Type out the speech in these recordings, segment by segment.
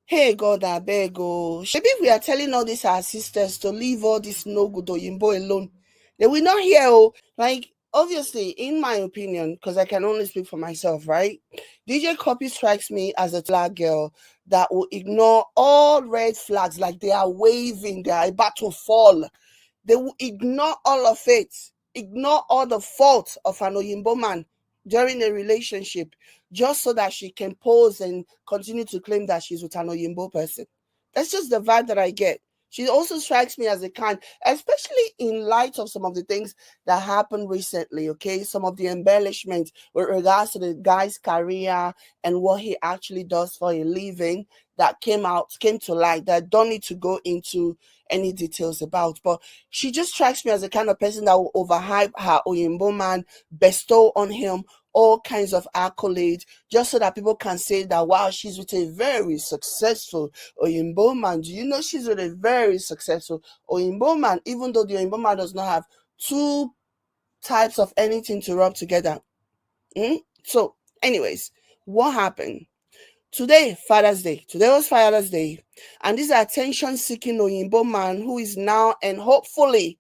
Hey God, I beg oh. Maybe we are telling all these our sisters to leave all this no good Oyinbo alone. They will not hear oh. Like obviously, in my opinion, because I can only speak for myself, right? DJ Cuppy strikes me as a flag girl that will ignore all red flags, like they are waving, they are about to fall. They will ignore all of it, ignore all the faults of an Oyinbo man during a relationship, just so that she can pose and continue to claim that she's with an Oyinbo person. That's just the vibe that I get. She also strikes me as a kind, especially in light of some of the things that happened recently, okay? Some of the embellishments with regards to the guy's career and what he actually does for a living that came to light, that I don't need to go into any details about. But she just strikes me as the kind of person that will overhype her Oyinbo man, bestow on him all kinds of accolades, just so that people can say that, wow, she's with a very successful Oyinbo man. Do you know she's with a very successful Oyinbo man, even though the Oyinbo man does not have two types of anything to rub together? So, anyways, what happened? Today, Father's Day. Today was Father's Day. And this attention seeking Oyinbo man who is now and hopefully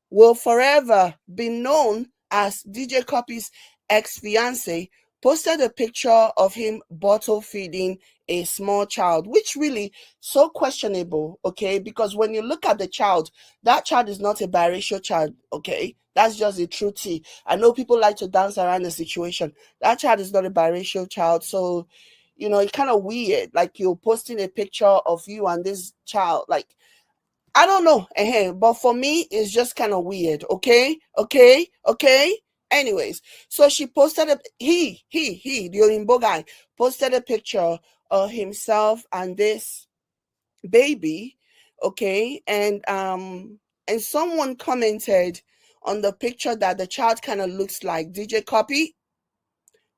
will forever be known as DJ Cuppy's ex-fiancée posted a picture of him bottle feeding a small child, which really so questionable, okay? Because when you look at the child, that child is not a biracial child, okay? That's just the truth. I know people like to dance around the situation. That child is not a biracial child, so it's kind of weird. Like you're posting a picture of you and this child, like I don't know, but for me, it's just kind of weird. Okay, okay, okay. Anyways, so she posted the Oyinbo guy posted a picture of himself and this baby. Okay, and someone commented on the picture that the child kind of looks like DJ Cuppy.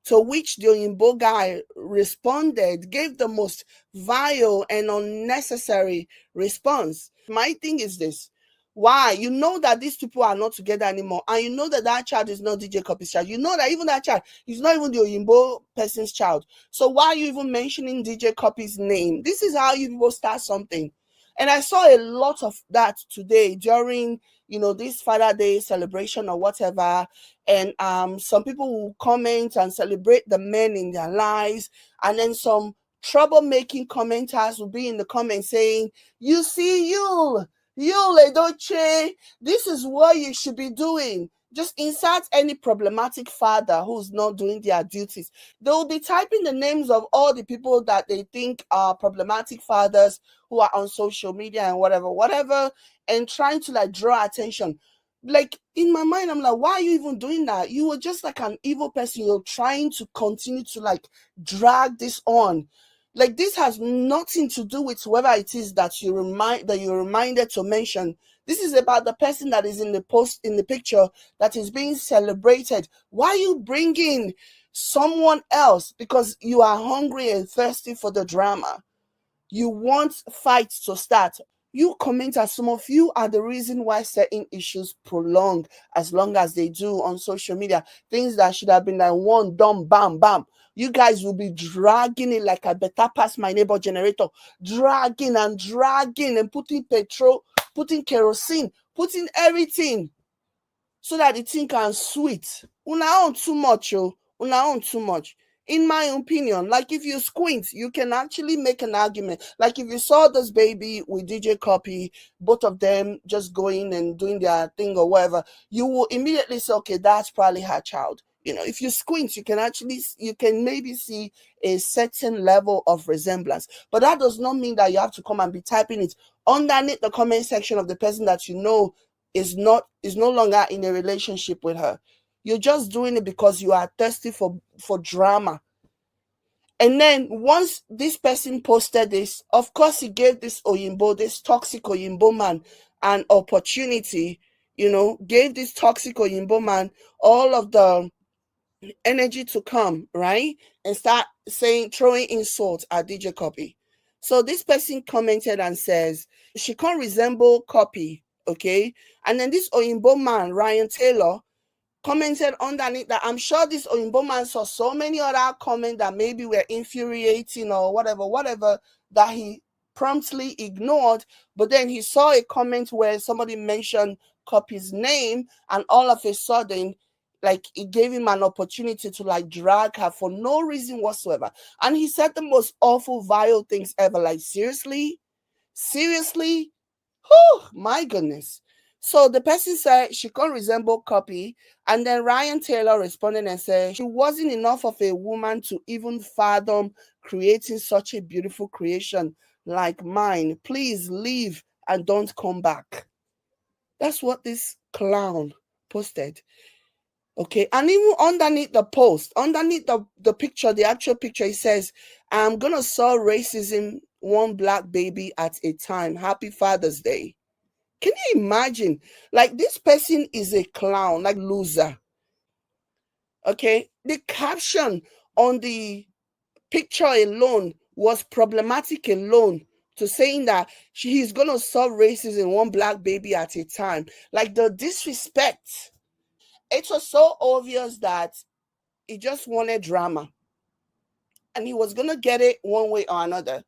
To which the Oyinbo guy responded, gave the most vile and unnecessary response. My thing is this. Why? You know that these people are not together anymore, and you know that that child is not DJ Cuppy's child. You know that even that child is not even the Oyinbo person's child. So why are you even mentioning DJ Cuppy's name? This is how you people start something. And I saw a lot of that today during, this Father Day celebration or whatever. And some people will comment and celebrate the men in their lives, and then some troublemaking commenters will be in the comments saying, you see, you Edoche, this is what you should be doing. Just insert any problematic father who's not doing their duties. They will be typing the names of all the people that they think are problematic fathers who are on social media and whatever, and trying to like draw attention. Like in my mind, I'm like, why are you even doing that? You were just like an evil person. You're trying to continue to like drag this on. Like this has nothing to do with whoever it is that you're reminded to mention. This is about the person that is in the post, in the picture, that is being celebrated. Why are you bringing someone else? Because you are hungry and thirsty for the drama. You want fights to start. You commenters, some of you are the reason why certain issues prolong as long as they do on social media. Things that should have been like one done, bam, bam. You guys will be dragging it like I better pass my neighbor generator, dragging and dragging and putting petrol, putting kerosene, putting everything so that the thing can sweet. Una own too much, oh. Una own too much. In my opinion, like if you squint, you can actually make an argument. Like if you saw this baby with DJ Cuppy, both of them just going and doing their thing or whatever, you will immediately say, okay, that's probably her child. If you squint, you can maybe see a certain level of resemblance. But that does not mean that you have to come and be typing it underneath the comment section of the person that you know is no longer in a relationship with her. You're just doing it because you are thirsty for drama. And then once this person posted this, of course he gave this toxic Oyinbo man an opportunity, gave this toxic Oyinbo man all of the energy to come, right? And start throwing insults at DJ Cuppy. So this person commented and says, she can't resemble Cuppy, okay? And then this Oyinbo man, Ryan Taylor, commented underneath that I'm sure this Oyinbo man saw so many other comments that maybe were infuriating or whatever, that he promptly ignored. But then he saw a comment where somebody mentioned Cuppy's name, and all of a sudden, like, it gave him an opportunity to like drag her for no reason whatsoever. And he said the most awful, vile things ever. Like, seriously? Seriously? Oh, my goodness. So the person said she can't resemble Cuppy. And then Ryan Taylor responded and said she wasn't enough of a woman to even fathom creating such a beautiful creation like mine. Please leave and don't come back. That's what this clown posted. Okay. And even underneath the post, underneath the picture, the actual picture, it says, I'm going to solve racism one black baby at a time. Happy Father's Day. Can you imagine? Like, this person is a clown, like loser. Okay. The caption on the picture alone was problematic alone to saying that he's going to solve racism one black baby at a time. Like, the disrespect. It was so obvious that he just wanted drama and he was going to get it one way or another.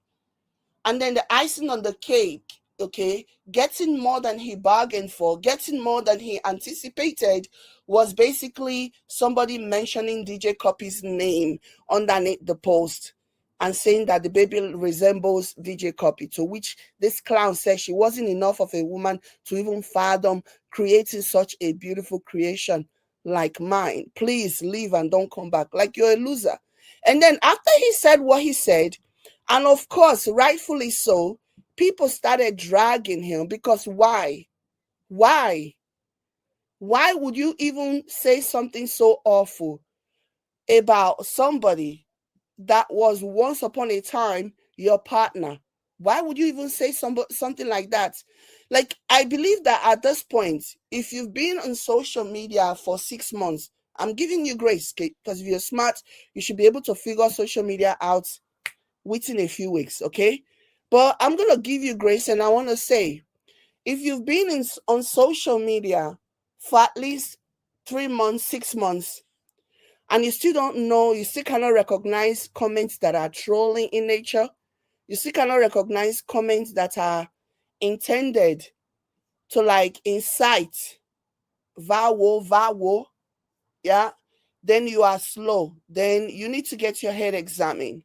And then the icing on the cake, okay, getting more than he bargained for, getting more than he anticipated, was basically somebody mentioning DJ Cuppy's name underneath the post and saying that the baby resembles DJ Cuppy, to which this clown said she wasn't enough of a woman to even fathom creating such a beautiful creation like mine. Please leave and don't come back. Like, you're a loser. And then after he said what he said, and of course, rightfully so, people started dragging him because why? Why? Why would you even say something so awful about somebody that was once upon a time your partner? Why would you even say something like that? Like, I believe that at this point, if you've been on social media for 6 months, I'm giving you grace, because if you're smart, you should be able to figure social media out within a few weeks, okay? But I'm going to give you grace, and I want to say, if you've been on social media for at least 3 months, 6 months, and you still don't know, you still cannot recognize comments that are trolling in nature, you still cannot recognize comments that are intended to like incite vow, yeah, then you are slow. Then you need to get your head examined.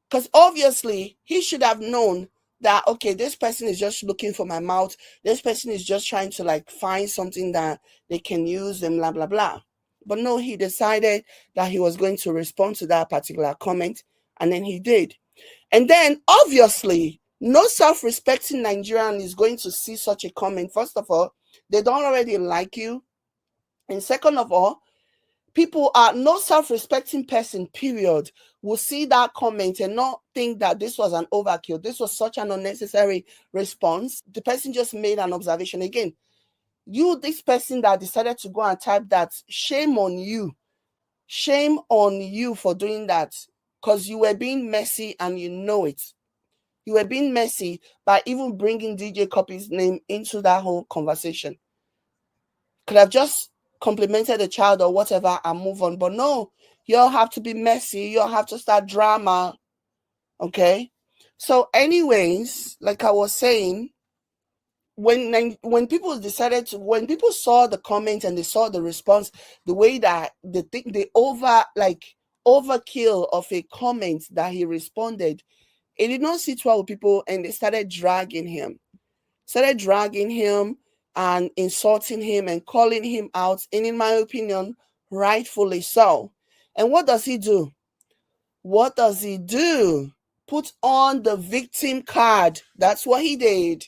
Because obviously he should have known that, okay, this person is just looking for my mouth. This person is just trying to like find something that they can use and blah, blah, blah. But no, he decided that he was going to respond to that particular comment. And then he did. And then obviously, no self-respecting Nigerian is going to see such a comment. First of all, they don't already like you. And second of all, people are no self-respecting person, period, will see that comment and not think that this was an overkill. This was such an unnecessary response. The person just made an observation. Again, you, this person that decided to go and type that, shame on you. Shame on you for doing that, because you were being messy and you know it. You were being messy by even bringing DJ Cuppy's name into that whole conversation. Could have just complimented the child or whatever and move on. But no, you all have to be messy. You all have to start drama. Okay. So, anyways, like I was saying, when people decided to, when people saw the comment and they saw the response, the way that the overkill of a comment that he responded, it did not sit well with people, and they started dragging him and insulting him and calling him out, and in my opinion, rightfully so. And what does he do? What does he do? Put on the victim card. That's what he did.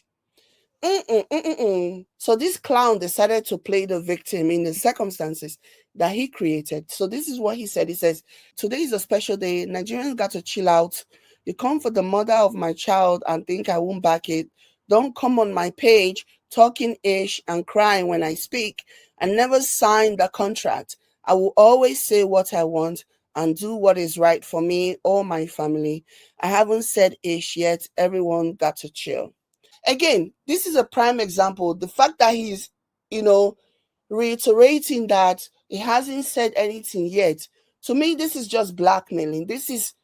So this clown decided to play the victim in the circumstances that he created. So this is what he said. He says, today is a special day. Nigerians got to chill out. You come for the mother of my child and think I won't back it. Don't come on my page talking ish and crying when I speak. I never signed the contract. I will always say what I want and do what is right for me or my family. I haven't said ish yet. Everyone got to chill. Again, this is a prime example. The fact that he's, you know, reiterating that he hasn't said anything yet. To me, this is just blackmailing. This is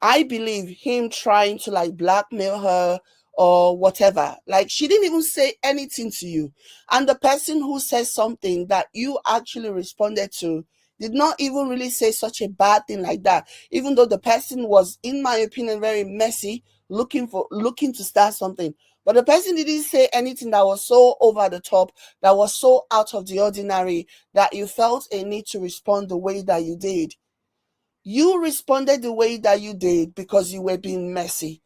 I believe him trying to like blackmail her or whatever. Like she didn't even say anything to you. And the person who says something that you actually responded to did not even really say such a bad thing like that. Even though the person was, in my opinion, very messy, looking to start something. But the person didn't say anything that was so over the top, that was so out of the ordinary, that you felt a need to respond the way that you did. You responded the way that you did because you were being messy,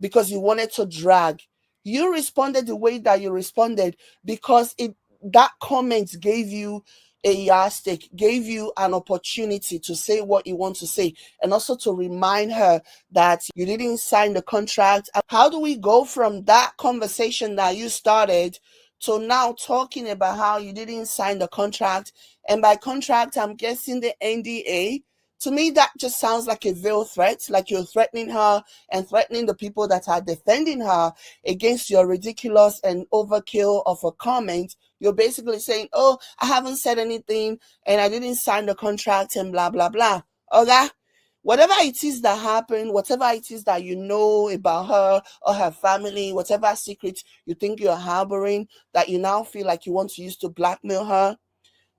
because you wanted to drag. You responded the way that you responded because that comment gave you a yardstick, gave you an opportunity to say what you want to say, and also to remind her that you didn't sign the contract. How do we go from that conversation that you started to now talking about how you didn't sign the contract? And by contract, I'm guessing the NDA. To me, that just sounds like a veiled threat, like you're threatening her and threatening the people that are defending her against your ridiculous and overkill of a comment. You're basically saying, oh, I haven't said anything and I didn't sign the contract and blah, blah, blah. Okay? Whatever it is that happened, whatever it is that you know about her or her family, whatever secret you think you're harboring that you now feel like you want to use to blackmail her,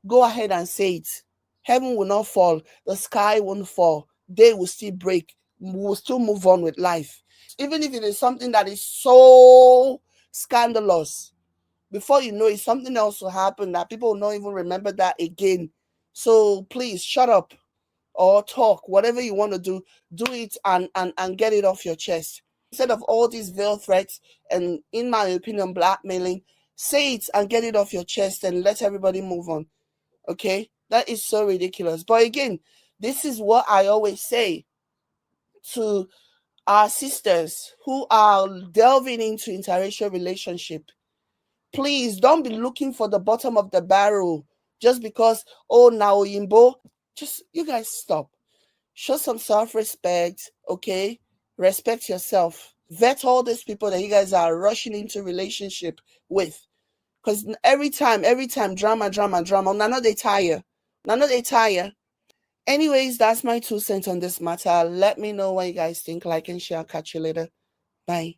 go ahead and say it. Heaven will not fall, the sky won't fall, day will still break, we'll still move on with life. Even if it is something that is so scandalous, before you know it, something else will happen that people will not even remember that again. So please shut up or talk, whatever you want to do it and get it off your chest. Instead of all these veiled threats and, in my opinion, blackmailing, say it and get it off your chest and let everybody move on. Okay? That is so ridiculous. But again, this is what I always say to our sisters who are delving into interracial relationship. Please don't be looking for the bottom of the barrel just because, oh, now Yimbo. Just, you guys stop. Show some self-respect, okay? Respect yourself. Vet all these people that you guys are rushing into relationship with. Because every time, drama, drama, drama. Now they tire. Now they tire. Anyways, that's my 2 cents on this matter. Let me know what you guys think. Like and share. Catch you later. Bye.